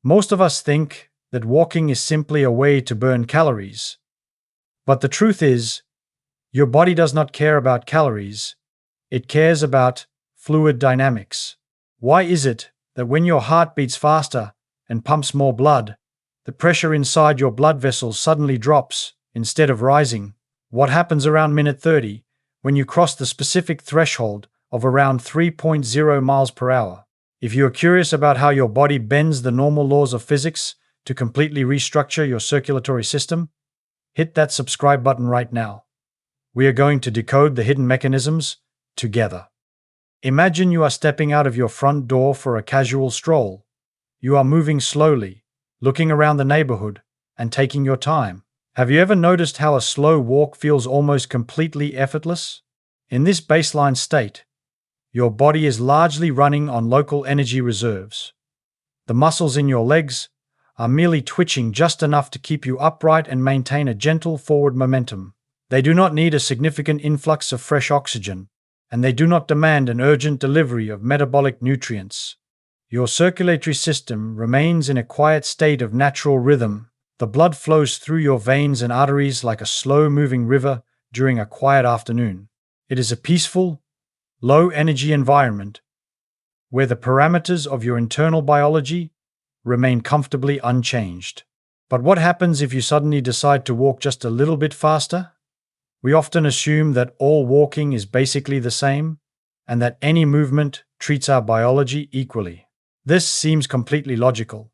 Most of us think that walking is simply a way to burn calories. But the truth is, your body does not care about calories. It cares about fluid dynamics. Why is it that when your heart beats faster and pumps more blood, the pressure inside your blood vessels suddenly drops instead of rising? What happens around minute 30 when you cross the specific threshold of around 3.0 miles per hour? If you are curious about how your body bends the normal laws of physics to completely restructure your circulatory system, hit that subscribe button right now. We are going to decode the hidden mechanisms together. Imagine you are stepping out of your front door for a casual stroll. You are moving slowly, looking around the neighborhood, and taking your time. Have you ever noticed how a slow walk feels almost completely effortless? In this baseline state, your body is largely running on local energy reserves. The muscles in your legs are merely twitching just enough to keep you upright and maintain a gentle forward momentum. They do not need a significant influx of fresh oxygen, and they do not demand an urgent delivery of metabolic nutrients. Your circulatory system remains in a quiet state of natural rhythm. The blood flows through your veins and arteries like a slow-moving river during a quiet afternoon. It is a peaceful, low-energy environment where the parameters of your internal biology remain comfortably unchanged. But what happens if you suddenly decide to walk just a little bit faster? We often assume that all walking is basically the same, and that any movement treats our biology equally. This seems completely logical.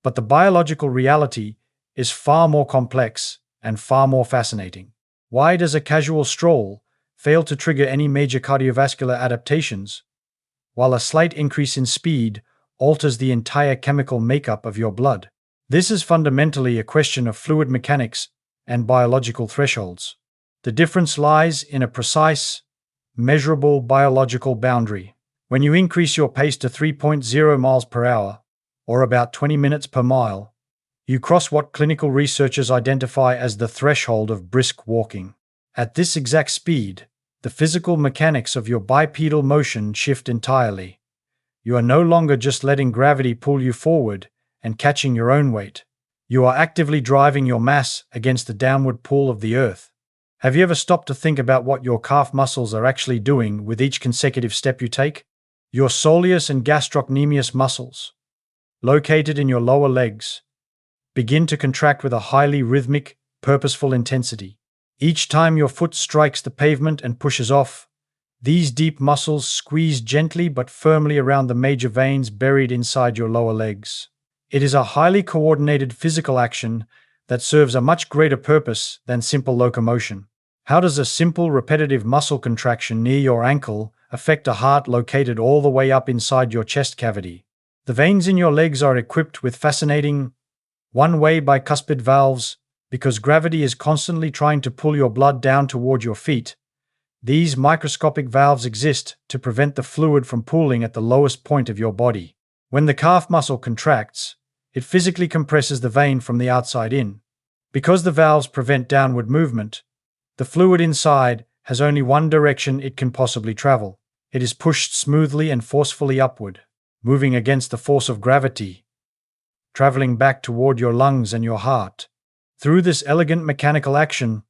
But the biological reality is far more complex and far more fascinating. Why does a casual stroll fail to trigger any major cardiovascular adaptations, while a slight increase in speed alters the entire chemical makeup of your blood? This is fundamentally a question of fluid mechanics and biological thresholds. The difference lies in a precise, measurable biological boundary. When you increase your pace to 3.0 miles per hour, or about 20 minutes per mile, you cross what clinical researchers identify as the threshold of brisk walking. At this exact speed, the physical mechanics of your bipedal motion shift entirely. You are no longer just letting gravity pull you forward and catching your own weight. You are actively driving your mass against the downward pull of the earth. Have you ever stopped to think about what your calf muscles are actually doing with each consecutive step you take? Your soleus and gastrocnemius muscles, located in your lower legs, begin to contract with a highly rhythmic, purposeful intensity. Each time your foot strikes the pavement and pushes off, these deep muscles squeeze gently but firmly around the major veins buried inside your lower legs. It is a highly coordinated physical action that serves a much greater purpose than simple locomotion. How does a simple repetitive muscle contraction near your ankle affect a heart located all the way up inside your chest cavity? The veins in your legs are equipped with fascinating one-way bicuspid valves because gravity is constantly trying to pull your blood down toward your feet. These microscopic valves exist to prevent the fluid from pooling at the lowest point of your body. When the calf muscle contracts, it physically compresses the vein from the outside in. Because the valves prevent downward movement, the fluid inside has only one direction it can possibly travel. It is pushed smoothly and forcefully upward, moving against the force of gravity, traveling back toward your lungs and your heart. Through this elegant mechanical action,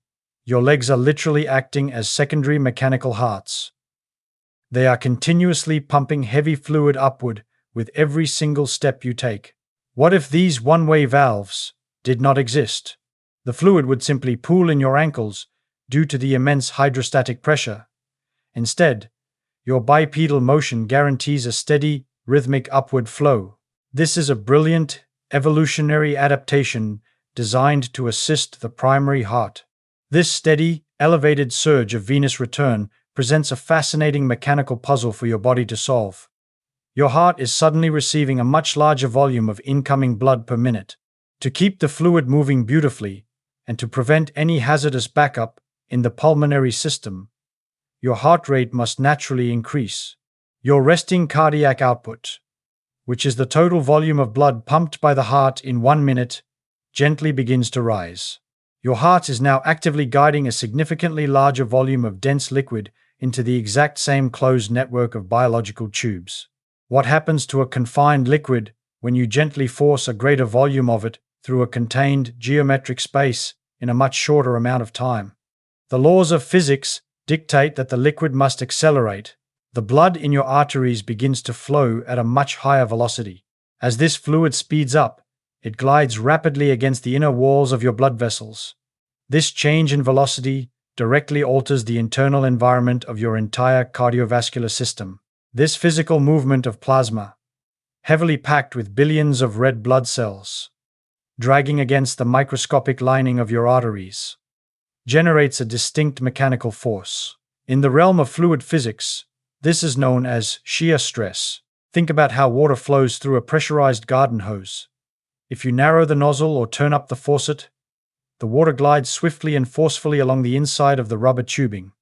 your legs are literally acting as secondary mechanical hearts. They are continuously pumping heavy fluid upward with every single step you take. What if these one-way valves did not exist? The fluid would simply pool in your ankles due to the immense hydrostatic pressure. Instead, your bipedal motion guarantees a steady, rhythmic upward flow. This is a brilliant, evolutionary adaptation designed to assist the primary heart. This steady, elevated surge of venous return presents a fascinating mechanical puzzle for your body to solve. Your heart is suddenly receiving a much larger volume of incoming blood per minute. To keep the fluid moving beautifully, and to prevent any hazardous backup in the pulmonary system, your heart rate must naturally increase. Your resting cardiac output, which is the total volume of blood pumped by the heart in 1 minute, gently begins to rise. Your heart is now actively guiding a significantly larger volume of dense liquid into the exact same closed network of biological tubes. What happens to a confined liquid when you gently force a greater volume of it through a contained geometric space in a much shorter amount of time. The laws of physics dictate that the liquid must accelerate. The blood in your arteries begins to flow at a much higher velocity. As this fluid speeds up, it glides rapidly against the inner walls of your blood vessels. This change in velocity directly alters the internal environment of your entire cardiovascular system. This physical movement of plasma, heavily packed with billions of red blood cells, dragging against the microscopic lining of your arteries, generates a distinct mechanical force. In the realm of fluid physics, this is known as shear stress. Think about how water flows through a pressurized garden hose. If you narrow the nozzle or turn up the faucet, the water glides swiftly and forcefully along the inside of the rubber tubing.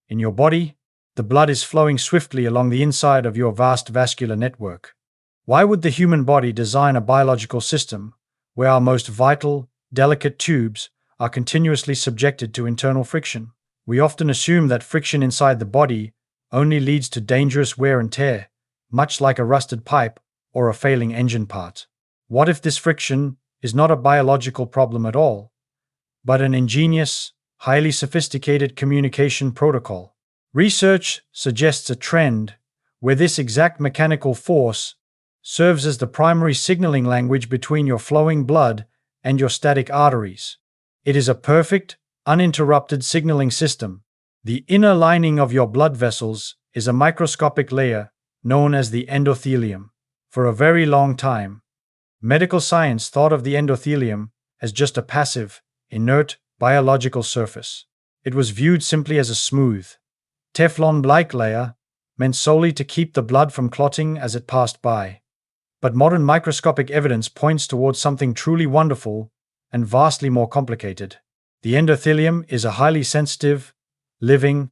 In your body, the blood is flowing swiftly along the inside of your vast vascular network. Why would the human body design a biological system where our most vital, delicate tubes are continuously subjected to internal friction? We often assume that friction inside the body only leads to dangerous wear and tear, much like a rusted pipe or a failing engine part. What if this friction is not a biological problem at all, but an ingenious, highly sophisticated communication protocol? Research suggests a trend where this exact mechanical force serves as the primary signaling language between your flowing blood and your static arteries. It is a perfect, uninterrupted signaling system. The inner lining of your blood vessels is a microscopic layer known as the endothelium. For a very long time, medical science thought of the endothelium as just a passive, inert biological surface. It was viewed simply as a smooth, Teflon-like layer meant solely to keep the blood from clotting as it passed by. But modern microscopic evidence points towards something truly wonderful and vastly more complicated. The endothelium is a highly sensitive, living,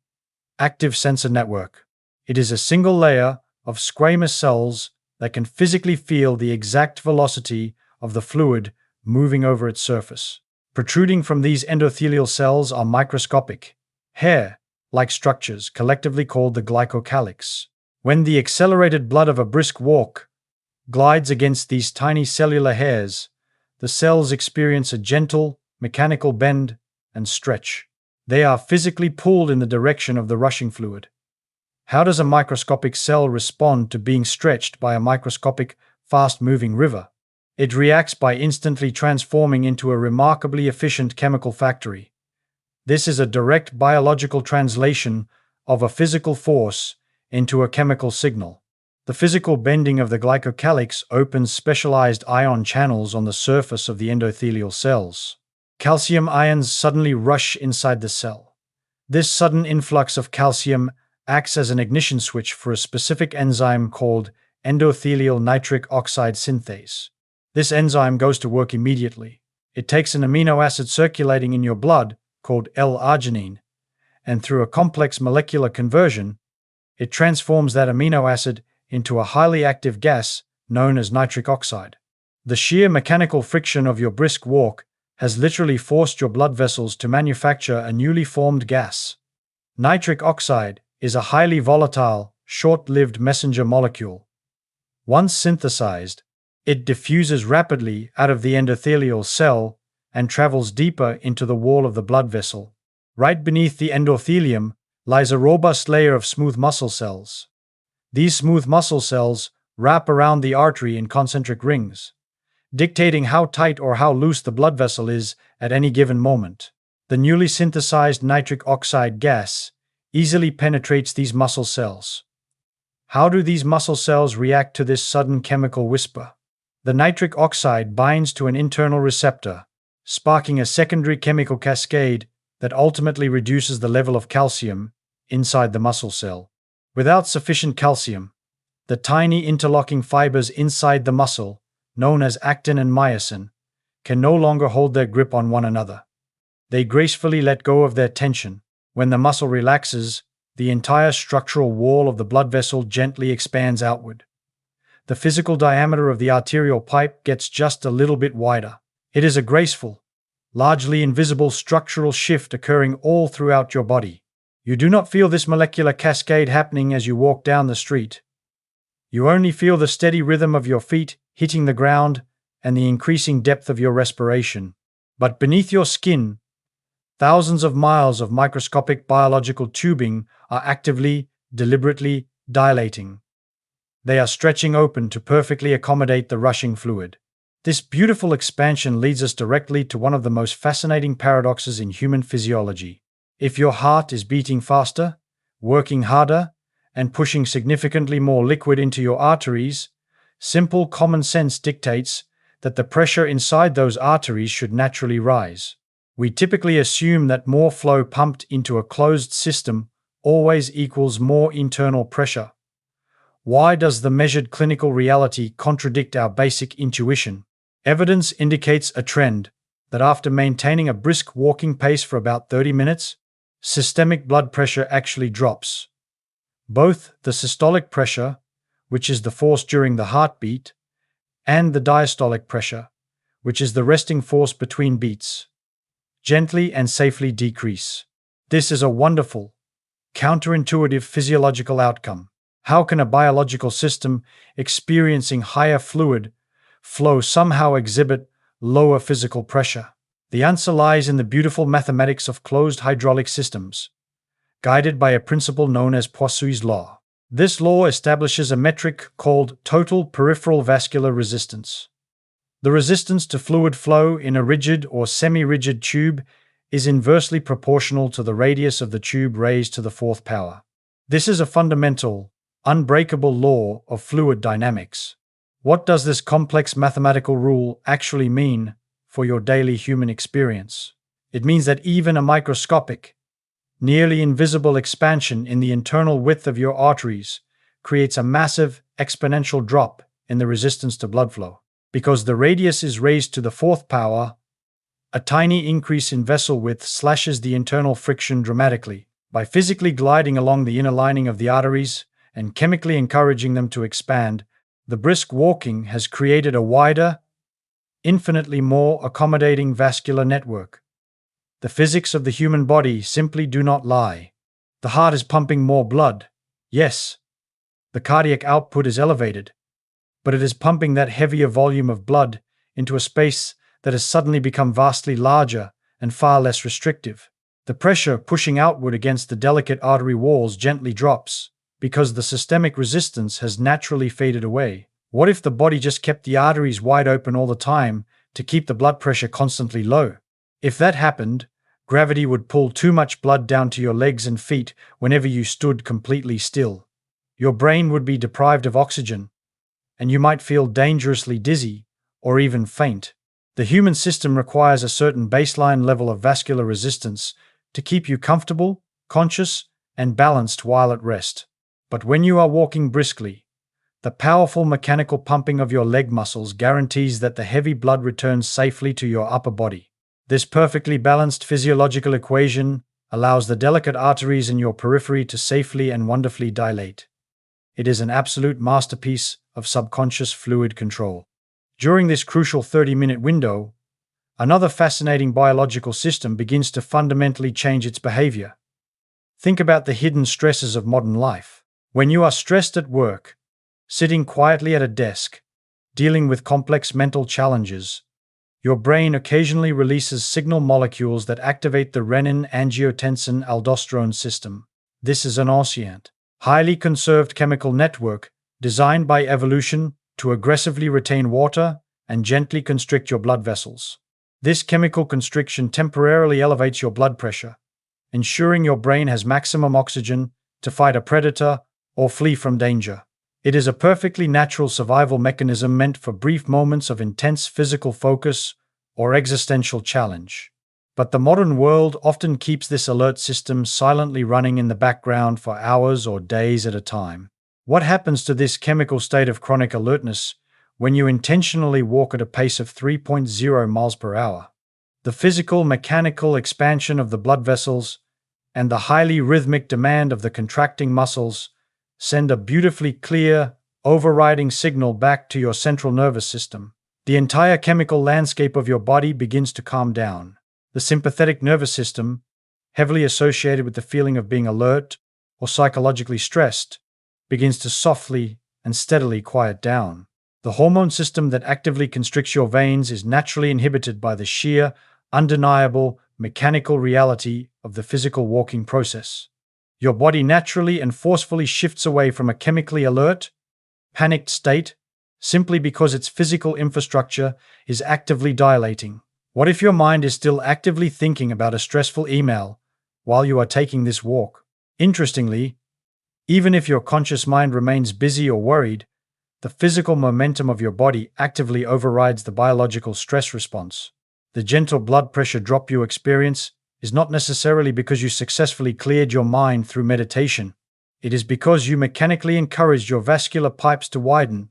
active sensor network. It is a single layer of squamous cells that can physically feel the exact velocity of the fluid moving over its surface. Protruding from these endothelial cells are microscopic, hair-like structures collectively called the glycocalyx. When the accelerated blood of a brisk walk glides against these tiny cellular hairs, the cells experience a gentle, mechanical bend and stretch. They are physically pulled in the direction of the rushing fluid. How does a microscopic cell respond to being stretched by a microscopic, fast-moving river? It reacts by instantly transforming into a remarkably efficient chemical factory. This is a direct biological translation of a physical force into a chemical signal. The physical bending of the glycocalyx opens specialized ion channels on the surface of the endothelial cells. Calcium ions suddenly rush inside the cell. This sudden influx of calcium acts as an ignition switch for a specific enzyme called endothelial nitric oxide synthase. This enzyme goes to work immediately. It takes an amino acid circulating in your blood called L-arginine, and through a complex molecular conversion, it transforms that amino acid into a highly active gas known as nitric oxide. The sheer mechanical friction of your brisk walk has literally forced your blood vessels to manufacture a newly formed gas. Nitric oxide is a highly volatile, short-lived messenger molecule. Once synthesized, it diffuses rapidly out of the endothelial cell and travels deeper into the wall of the blood vessel. Right beneath the endothelium lies a robust layer of smooth muscle cells. These smooth muscle cells wrap around the artery in concentric rings, dictating how tight or how loose the blood vessel is at any given moment. The newly synthesized nitric oxide gas easily penetrates these muscle cells. How do these muscle cells react to this sudden chemical whisper? The nitric oxide binds to an internal receptor, sparking a secondary chemical cascade that ultimately reduces the level of calcium inside the muscle cell. Without sufficient calcium, the tiny interlocking fibers inside the muscle, known as actin and myosin, can no longer hold their grip on one another. They gracefully let go of their tension. When the muscle relaxes, the entire structural wall of the blood vessel gently expands outward. The physical diameter of the arterial pipe gets just a little bit wider. It is a graceful, largely invisible structural shift occurring all throughout your body. You do not feel this molecular cascade happening as you walk down the street. You only feel the steady rhythm of your feet hitting the ground and the increasing depth of your respiration. But beneath your skin, thousands of miles of microscopic biological tubing are actively, deliberately dilating. They are stretching open to perfectly accommodate the rushing fluid. This beautiful expansion leads us directly to one of the most fascinating paradoxes in human physiology. If your heart is beating faster, working harder, and pushing significantly more liquid into your arteries, simple common sense dictates that the pressure inside those arteries should naturally rise. We typically assume that more flow pumped into a closed system always equals more internal pressure. Why does the measured clinical reality contradict our basic intuition? Evidence indicates a trend that after maintaining a brisk walking pace for about 30 minutes, systemic blood pressure actually drops. Both the systolic pressure, which is the force during the heartbeat, and the diastolic pressure, which is the resting force between beats, gently and safely decrease. This is a wonderful, counterintuitive physiological outcome. How can a biological system experiencing higher fluid flow somehow exhibit lower physical pressure? The answer lies in the beautiful mathematics of closed hydraulic systems, guided by a principle known as Poiseuille's law. This law establishes a metric called total peripheral vascular resistance. The resistance to fluid flow in a rigid or semi-rigid tube is inversely proportional to the radius of the tube raised to the fourth power. This is a fundamental, unbreakable law of fluid dynamics. What does this complex mathematical rule actually mean for your daily human experience? It means that even a microscopic, nearly invisible expansion in the internal width of your arteries creates a massive exponential drop in the resistance to blood flow. Because the radius is raised to the fourth power, a tiny increase in vessel width slashes the internal friction dramatically. By physically gliding along the inner lining of the arteries and chemically encouraging them to expand, the brisk walking has created a wider, infinitely more accommodating vascular network. The physics of the human body simply do not lie. The heart is pumping more blood. Yes, the cardiac output is elevated, but it is pumping that heavier volume of blood into a space that has suddenly become vastly larger and far less restrictive. The pressure pushing outward against the delicate artery walls gently drops, because the systemic resistance has naturally faded away. What if the body just kept the arteries wide open all the time to keep the blood pressure constantly low? If that happened, gravity would pull too much blood down to your legs and feet whenever you stood completely still. Your brain would be deprived of oxygen, and you might feel dangerously dizzy or even faint. The human system requires a certain baseline level of vascular resistance to keep you comfortable, conscious, and balanced while at rest. But when you are walking briskly, the powerful mechanical pumping of your leg muscles guarantees that the heavy blood returns safely to your upper body. This perfectly balanced physiological equation allows the delicate arteries in your periphery to safely and wonderfully dilate. It is an absolute masterpiece of subconscious fluid control. During this crucial 30-minute window, another fascinating biological system begins to fundamentally change its behavior. Think about the hidden stresses of modern life. When you are stressed at work, sitting quietly at a desk, dealing with complex mental challenges, your brain occasionally releases signal molecules that activate the renin-angiotensin-aldosterone system. This is an ancient, highly conserved chemical network designed by evolution to aggressively retain water and gently constrict your blood vessels. This chemical constriction temporarily elevates your blood pressure, ensuring your brain has maximum oxygen to fight a predator or flee from danger. It is a perfectly natural survival mechanism meant for brief moments of intense physical focus or existential challenge. But the modern world often keeps this alert system silently running in the background for hours or days at a time. What happens to this chemical state of chronic alertness when you intentionally walk at a pace of 3.0 miles per hour? The physical, mechanical expansion of the blood vessels and the highly rhythmic demand of the contracting muscles send a beautifully clear, overriding signal back to your central nervous system. The entire chemical landscape of your body begins to calm down. The sympathetic nervous system, heavily associated with the feeling of being alert or psychologically stressed, begins to softly and steadily quiet down. The hormone system that actively constricts your veins is naturally inhibited by the sheer, undeniable, mechanical reality of the physical walking process. Your body naturally and forcefully shifts away from a chemically alert, panicked state simply because its physical infrastructure is actively dilating. What if your mind is still actively thinking about a stressful email while you are taking this walk? Interestingly, even if your conscious mind remains busy or worried, the physical momentum of your body actively overrides the biological stress response. The gentle blood pressure drop you experience is not necessarily because you successfully cleared your mind through meditation. It is because you mechanically encouraged your vascular pipes to widen,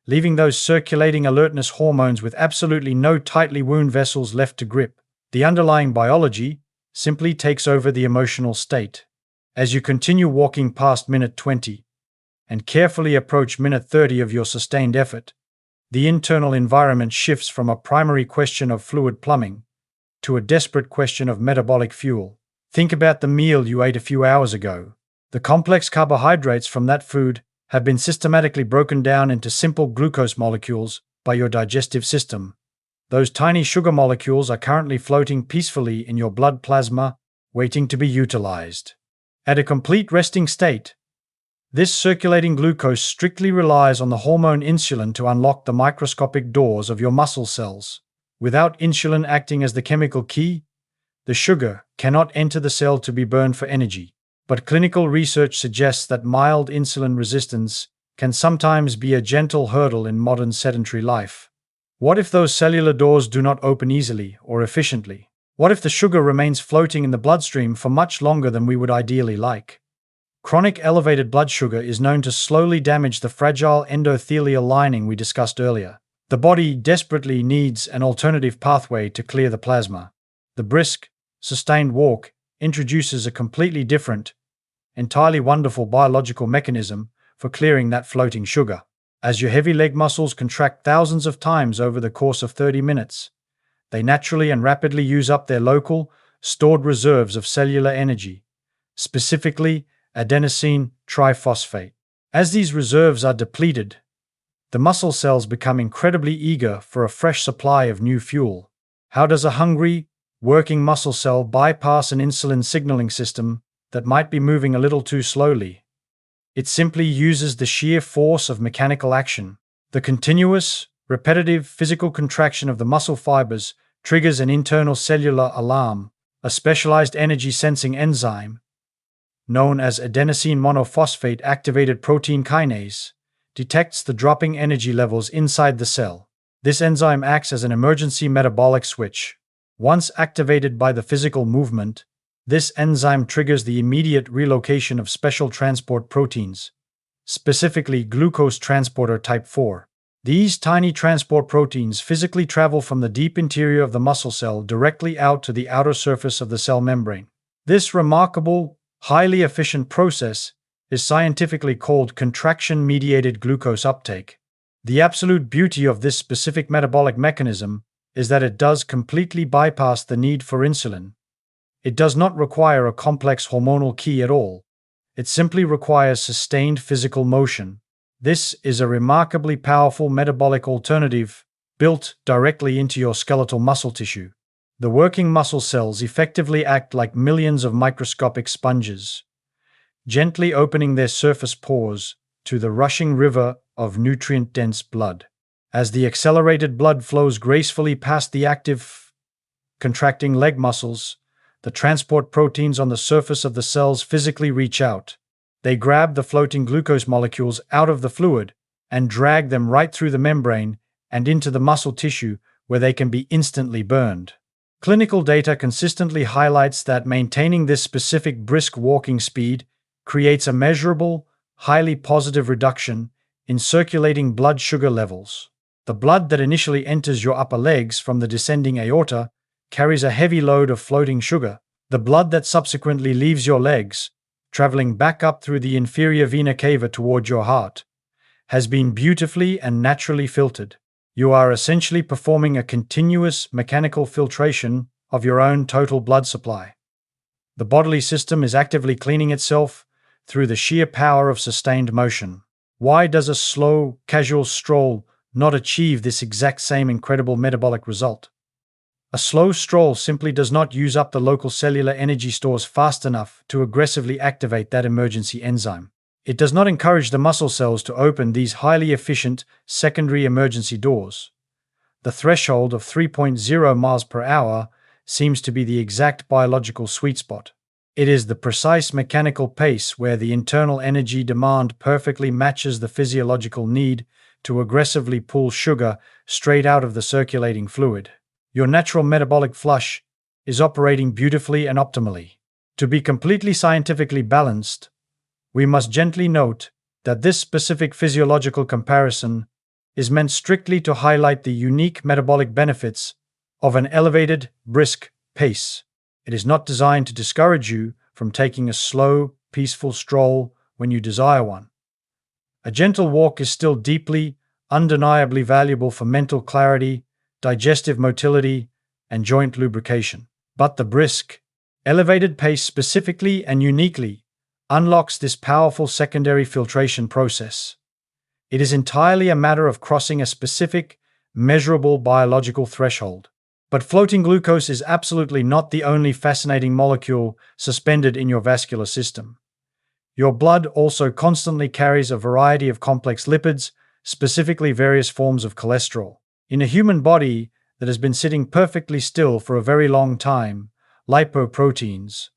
leaving those circulating alertness hormones with absolutely no tightly wound vessels left to grip. The underlying biology simply takes over the emotional state. As you continue walking past minute 20 and carefully approach minute 30 of your sustained effort, the internal environment shifts from a primary question of fluid plumbing to a desperate question of metabolic fuel. Think about the meal you ate a few hours ago. The complex carbohydrates from that food have been systematically broken down into simple glucose molecules by your digestive system. Those tiny sugar molecules are currently floating peacefully in your blood plasma, waiting to be utilized. At a complete resting state, this circulating glucose strictly relies on the hormone insulin to unlock the microscopic doors of your muscle cells. Without insulin acting as the chemical key, the sugar cannot enter the cell to be burned for energy. But clinical research suggests that mild insulin resistance can sometimes be a gentle hurdle in modern sedentary life. What if those cellular doors do not open easily or efficiently? What if the sugar remains floating in the bloodstream for much longer than we would ideally like? Chronic elevated blood sugar is known to slowly damage the fragile endothelial lining we discussed earlier. The body desperately needs an alternative pathway to clear the plasma. The brisk, sustained walk introduces a completely different, entirely wonderful biological mechanism for clearing that floating sugar. As your heavy leg muscles contract thousands of times over the course of 30 minutes, they naturally and rapidly use up their local, stored reserves of cellular energy, specifically adenosine triphosphate. As these reserves are depleted, the muscle cells become incredibly eager for a fresh supply of new fuel. How does a hungry, working muscle cell bypass an insulin signaling system that might be moving a little too slowly? It simply uses the sheer force of mechanical action. The continuous, repetitive physical contraction of the muscle fibers triggers an internal cellular alarm. A specialized energy-sensing enzyme, known as adenosine monophosphate activated protein kinase, detects the dropping energy levels inside the cell. This enzyme acts as an emergency metabolic switch. Once activated by the physical movement, this enzyme triggers the immediate relocation of special transport proteins, specifically glucose transporter type 4. These tiny transport proteins physically travel from the deep interior of the muscle cell directly out to the outer surface of the cell membrane. This remarkable, highly efficient process is scientifically called contraction-mediated glucose uptake. The absolute beauty of this specific metabolic mechanism is that it does completely bypass the need for insulin. It does not require a complex hormonal key at all. It simply requires sustained physical motion. This is a remarkably powerful metabolic alternative built directly into your skeletal muscle tissue. The working muscle cells effectively act like millions of microscopic sponges, gently opening their surface pores to the rushing river of nutrient-dense blood. As the accelerated blood flows gracefully past the active, contracting leg muscles, the transport proteins on the surface of the cells physically reach out. They grab the floating glucose molecules out of the fluid and drag them right through the membrane and into the muscle tissue where they can be instantly burned. Clinical data consistently highlights that maintaining this specific brisk walking speed creates a measurable, highly positive reduction in circulating blood sugar levels. The blood that initially enters your upper legs from the descending aorta carries a heavy load of floating sugar. The blood that subsequently leaves your legs, traveling back up through the inferior vena cava toward your heart, has been beautifully and naturally filtered. You are essentially performing a continuous mechanical filtration of your own total blood supply. The bodily system is actively cleaning itself through the sheer power of sustained motion. Why does a slow, casual stroll not achieve this exact same incredible metabolic result? A slow stroll simply does not use up the local cellular energy stores fast enough to aggressively activate that emergency enzyme. It does not encourage the muscle cells to open these highly efficient secondary emergency doors. The threshold of 3.0 miles per hour seems to be the exact biological sweet spot. It is the precise mechanical pace where the internal energy demand perfectly matches the physiological need to aggressively pull sugar straight out of the circulating fluid. Your natural metabolic flush is operating beautifully and optimally. To be completely scientifically balanced, we must gently note that this specific physiological comparison is meant strictly to highlight the unique metabolic benefits of an elevated, brisk pace. It is not designed to discourage you from taking a slow, peaceful stroll when you desire one. A gentle walk is still deeply, undeniably valuable for mental clarity, digestive motility, and joint lubrication. But the brisk, elevated pace specifically and uniquely unlocks this powerful secondary filtration process. It is entirely a matter of crossing a specific, measurable biological threshold. But floating glucose is absolutely not the only fascinating molecule suspended in your vascular system. Your blood also constantly carries a variety of complex lipids, specifically various forms of cholesterol. In a human body that has been sitting perfectly still for a very long time, lipoproteins,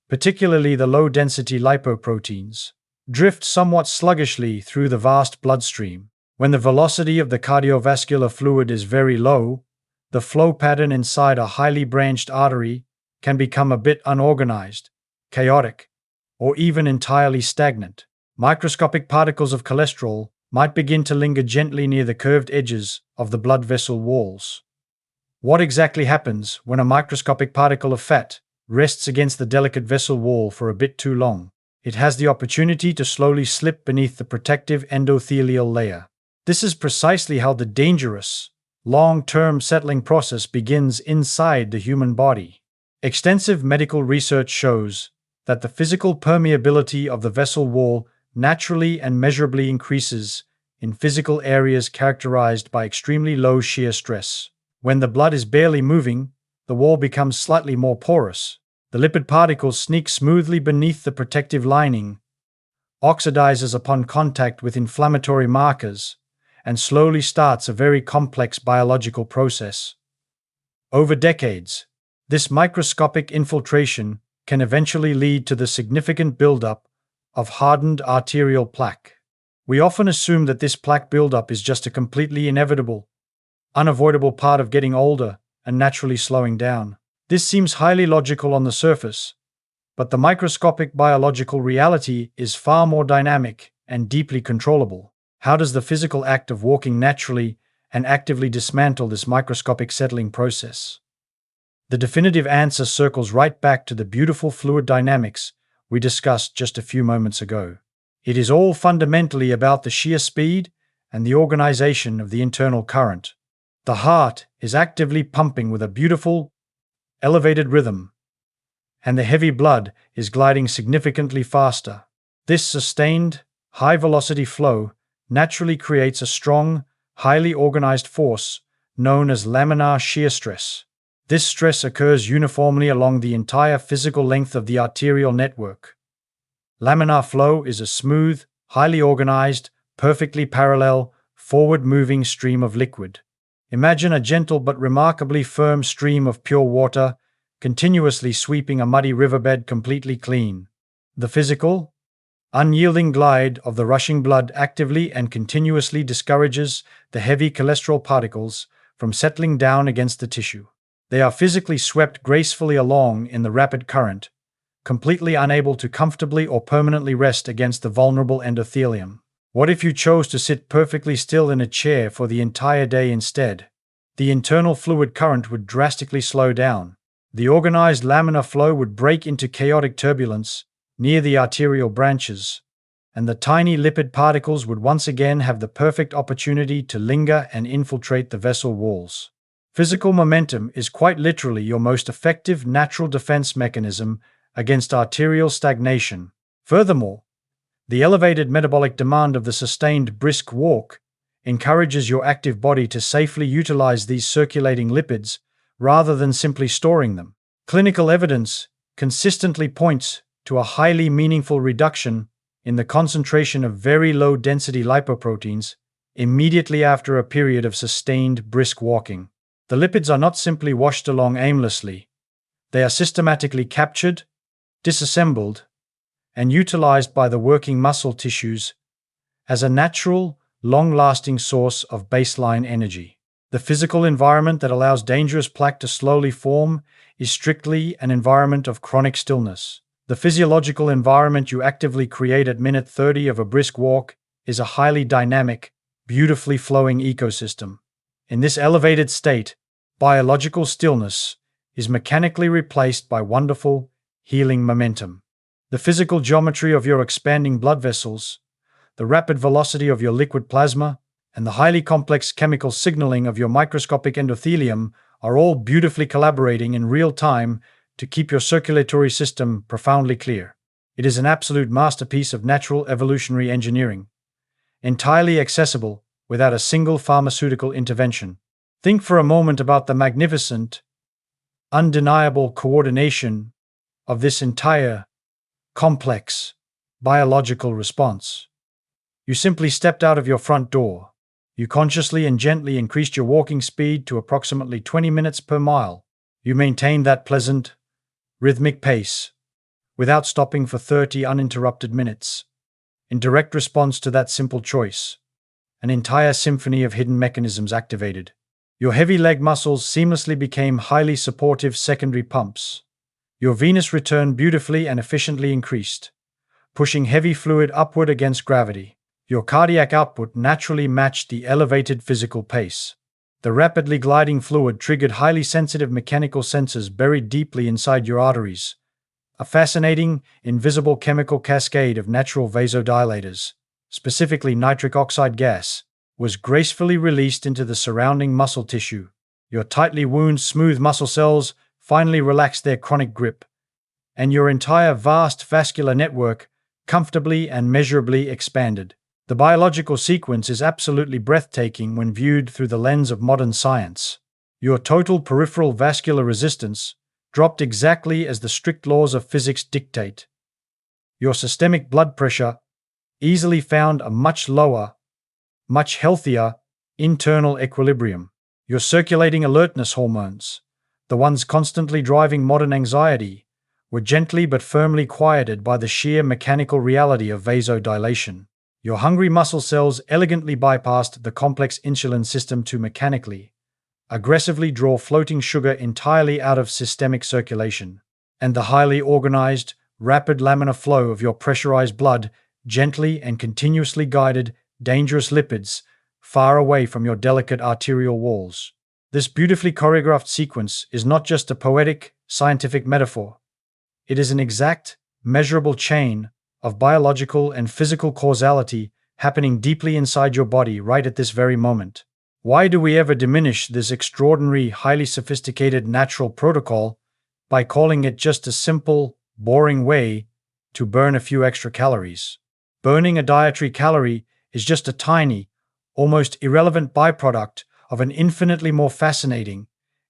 particularly the low-density lipoproteins, drift somewhat sluggishly through the vast bloodstream. When the velocity of the cardiovascular fluid is very low, the flow pattern inside a highly branched artery can become a bit unorganized, chaotic, or even entirely stagnant. Microscopic particles of cholesterol might begin to linger gently near the curved edges of the blood vessel walls. What exactly happens when a microscopic particle of fat rests against the delicate vessel wall for a bit too long? It has the opportunity to slowly slip beneath the protective endothelial layer. This is precisely how the dangerous, long-term settling process begins inside the human body. Extensive medical research shows that the physical permeability of the vessel wall naturally and measurably increases in physical areas characterized by extremely low shear stress. When the blood is barely moving, the wall becomes slightly more porous. The lipid particles sneak smoothly beneath the protective lining, oxidizes upon contact with inflammatory markers, and slowly starts a very complex biological process. Over decades, this microscopic infiltration can eventually lead to the significant buildup of hardened arterial plaque. We often assume that this plaque buildup is just a completely inevitable, unavoidable part of getting older and naturally slowing down. This seems highly logical on the surface, but the microscopic biological reality is far more dynamic and deeply controllable. How does the physical act of walking naturally and actively dismantle this microscopic settling process? The definitive answer circles right back to the beautiful fluid dynamics we discussed just a few moments ago. It is all fundamentally about the sheer speed and the organization of the internal current. The heart is actively pumping with a beautiful, elevated rhythm, and the heavy blood is gliding significantly faster. This sustained, high-velocity flow naturally creates a strong, highly organized force known as laminar shear stress. This stress occurs uniformly along the entire physical length of the arterial network. Laminar flow is a smooth, highly organized, perfectly parallel, forward-moving stream of liquid. Imagine a gentle but remarkably firm stream of pure water continuously sweeping a muddy riverbed completely clean. The physical, unyielding glide of the rushing blood actively and continuously discourages the heavy cholesterol particles from settling down against the tissue. They are physically swept gracefully along in the rapid current, completely unable to comfortably or permanently rest against the vulnerable endothelium. What if you chose to sit perfectly still in a chair for the entire day instead? The internal fluid current would drastically slow down. The organized laminar flow would break into chaotic turbulence near the arterial branches, and the tiny lipid particles would once again have the perfect opportunity to linger and infiltrate the vessel walls. Physical momentum is quite literally your most effective natural defense mechanism against arterial stagnation. Furthermore, The elevated metabolic demand of the sustained brisk walk encourages your active body to safely utilize these circulating lipids rather than simply storing them. Clinical evidence consistently points to a highly meaningful reduction in the concentration of very low-density lipoproteins immediately after a period of sustained brisk walking. The lipids are not simply washed along aimlessly. They are systematically captured, disassembled, and utilized by the working muscle tissues as a natural, long-lasting source of baseline energy. The physical environment that allows dangerous plaque to slowly form is strictly an environment of chronic stillness. The physiological environment you actively create at minute 30 of a brisk walk is a highly dynamic, beautifully flowing ecosystem. In this elevated state, biological stillness is mechanically replaced by wonderful, healing momentum. The physical geometry of your expanding blood vessels, the rapid velocity of your liquid plasma, and the highly complex chemical signaling of your microscopic endothelium are all beautifully collaborating in real time to keep your circulatory system profoundly clear. It is an absolute masterpiece of natural evolutionary engineering, entirely accessible without a single pharmaceutical intervention. Think for a moment about the magnificent, undeniable coordination of this entire complex biological response. You simply stepped out of your front door. You consciously and gently increased your walking speed to approximately 20 minutes per mile. You maintained that pleasant, rhythmic pace without stopping for 30 uninterrupted minutes. In direct response to that simple choice, an entire symphony of hidden mechanisms activated. Your heavy leg muscles seamlessly became highly supportive secondary pumps. Your venous return beautifully and efficiently increased, pushing heavy fluid upward against gravity. Your cardiac output naturally matched the elevated physical pace. The rapidly gliding fluid triggered highly sensitive mechanical sensors buried deeply inside your arteries, a fascinating, invisible chemical cascade of natural vasodilators, specifically nitric oxide gas, was gracefully released into the surrounding muscle tissue. Your tightly wound smooth muscle cells finally relaxed their chronic grip, and your entire vast vascular network comfortably and measurably expanded. The biological sequence is absolutely breathtaking when viewed through the lens of modern science. Your total peripheral vascular resistance dropped exactly as the strict laws of physics dictate. Your systemic blood pressure easily found a much lower, much healthier internal equilibrium. Your circulating alertness hormones, the ones constantly driving modern anxiety, were gently but firmly quieted by the sheer mechanical reality of vasodilation. Your hungry muscle cells elegantly bypassed the complex insulin system to mechanically, aggressively draw floating sugar entirely out of systemic circulation, and the highly organized, rapid laminar flow of your pressurized blood gently and continuously guided dangerous lipids far away from your delicate arterial walls. This beautifully choreographed sequence is not just a poetic, scientific metaphor. It is an exact, measurable chain of biological and physical causality happening deeply inside your body right at this very moment. Why do we ever diminish this extraordinary, highly sophisticated natural protocol by calling it just a simple, boring way to burn a few extra calories? Burning a dietary calorie is just a tiny, almost irrelevant byproduct of an infinitely more fascinating,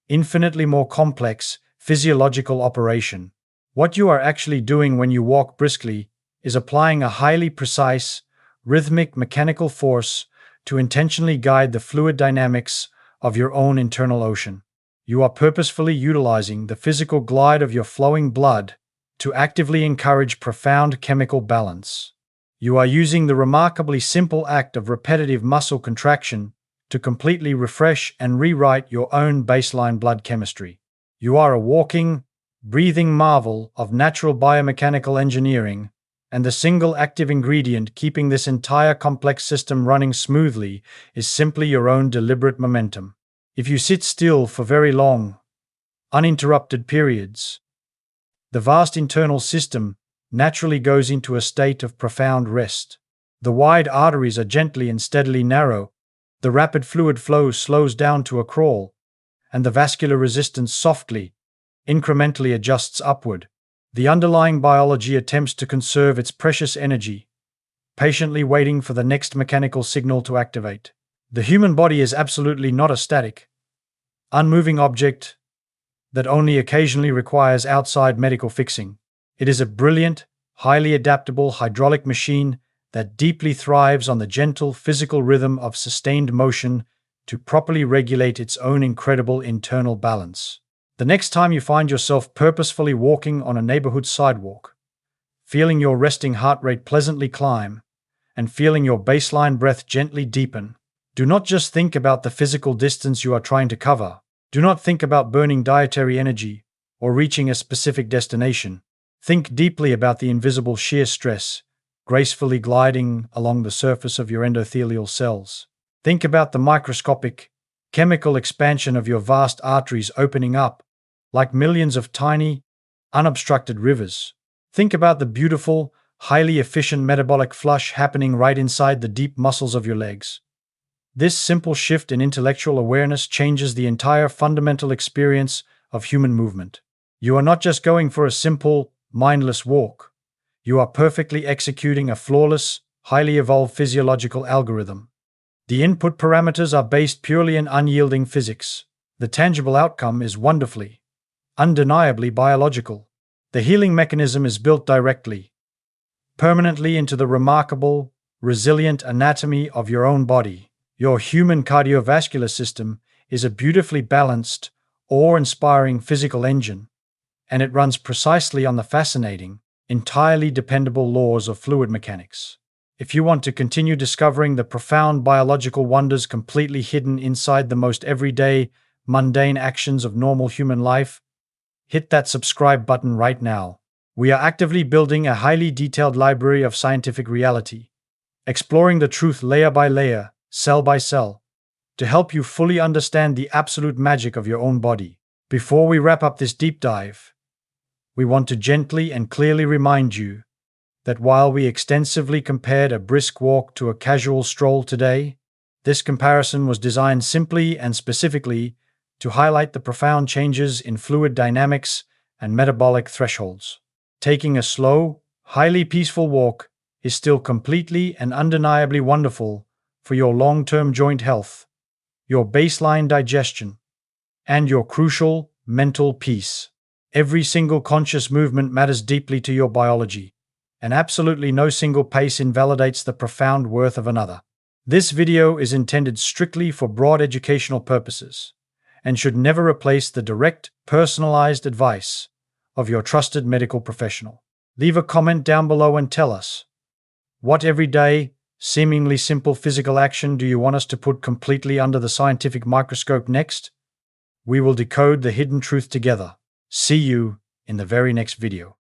infinitely more complex physiological operation. What you are actually doing when you walk briskly is applying a highly precise, rhythmic mechanical force to intentionally guide the fluid dynamics of your own internal ocean. You are purposefully utilizing the physical glide of your flowing blood to actively encourage profound chemical balance. You are using the remarkably simple act of repetitive muscle contraction to completely refresh and rewrite your own baseline blood chemistry. You are a walking, breathing marvel of natural biomechanical engineering, and the single active ingredient keeping this entire complex system running smoothly is simply your own deliberate momentum. If you sit still for very long, uninterrupted periods, the vast internal system naturally goes into a state of profound rest. The wide arteries are gently and steadily narrow, the rapid fluid flow slows down to a crawl, and the vascular resistance softly, incrementally adjusts upward. The underlying biology attempts to conserve its precious energy, patiently waiting for the next mechanical signal to activate. The human body is absolutely not a static, unmoving object that only occasionally requires outside medical fixing. It is a brilliant, highly adaptable hydraulic machine that deeply thrives on the gentle physical rhythm of sustained motion to properly regulate its own incredible internal balance. The next time you find yourself purposefully walking on a neighborhood sidewalk, feeling your resting heart rate pleasantly climb, and feeling your baseline breath gently deepen, do not just think about the physical distance you are trying to cover. Do not think about burning dietary energy or reaching a specific destination. Think deeply about the invisible shear stress, gracefully gliding along the surface of your endothelial cells. Think about the microscopic, chemical expansion of your vast arteries opening up like millions of tiny, unobstructed rivers. Think about the beautiful, highly efficient metabolic flush happening right inside the deep muscles of your legs. This simple shift in intellectual awareness changes the entire fundamental experience of human movement. You are not just going for a simple, mindless walk. You are perfectly executing a flawless, highly evolved physiological algorithm. The input parameters are based purely in unyielding physics. The tangible outcome is wonderfully, undeniably biological. The healing mechanism is built directly, permanently into the remarkable, resilient anatomy of your own body. Your human cardiovascular system is a beautifully balanced, awe-inspiring physical engine, and it runs precisely on the fascinating, entirely dependable laws of fluid mechanics. If you want to continue discovering the profound biological wonders completely hidden inside the most everyday, mundane actions of normal human life, hit that subscribe button right now. We are actively building a highly detailed library of scientific reality, exploring the truth layer by layer, cell by cell, to help you fully understand the absolute magic of your own body. Before we wrap up this deep dive, we want to gently and clearly remind you that while we extensively compared a brisk walk to a casual stroll today, this comparison was designed simply and specifically to highlight the profound changes in fluid dynamics and metabolic thresholds. Taking a slow, highly peaceful walk is still completely and undeniably wonderful for your long-term joint health, your baseline digestion, and your crucial mental peace. Every single conscious movement matters deeply to your biology, and absolutely no single pace invalidates the profound worth of another. This video is intended strictly for broad educational purposes and should never replace the direct, personalized advice of your trusted medical professional. Leave a comment down below and tell us, what everyday, seemingly simple physical action do you want us to put completely under the scientific microscope next? We will decode the hidden truth together. See you in the very next video.